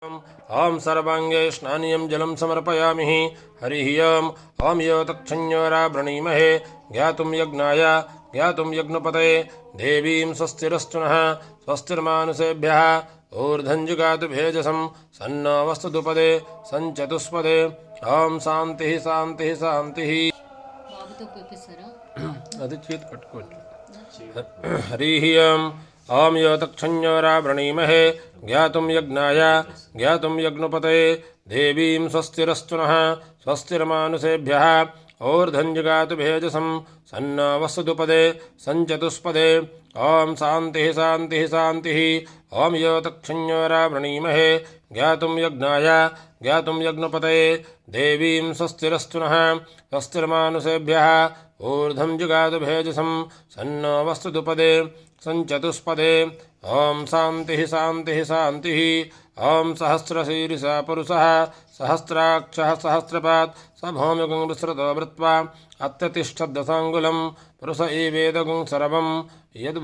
ॐ सर्वाङ्गे स्नानीयं जलं समर्पयामि। हरिः ॐ यो तक्षण्योरा वृणीमहे ज्ञातुं यज्ञाय ज्ञातुं यज्ञपतये देवीं स्वस्तिरस्तु नः स्वस्तिर्मानुषेभ्यः ऊर्ध्वं जुगातु भेजसं सन्नो वस्तुपदे संचतुष्पदे ॐ शान्तिः शान्तिः शान्तिः। అది చేతి పట్టుకోవచ్చు। हरिः ॐ यो तक्षण्योरा वृणीमहे ज्ञातुं यज्ञाय ज्ञातुं यज्ञपतये देवीं स्वस्तिरस्तु नः स्वस्तिर्मानुषेभ्यः ऊर्ध्वं जुगातु भेजसं सन्नो वस्तुपदे संचतुष्पदे ॐ शान्तिः शान्तिः शान्तिः। ॐ यो तक्षण्योरा वृणीमहे ज्ञातुं यज्ञाय ज्ञातुं यज्ञपतये देवीं स्वस्तिरस्तु नः स्वस्तिर्मानुषेभ्यः ऊर्ध्वं जुगातु भेजसं सन्नो वस्तुपदे संचतुष्पदे ॐ शान्तिः शान्तिः शान्तिः। ॐ सहस्रशीर्षः पुरुषः सहस्राक्षः सहस्रपात् स भौमिकं विसृतो वृत्वा अत्यतिष्ठद्दशाङ्गुलं पुरुष एवेदगुं सर्वं यद्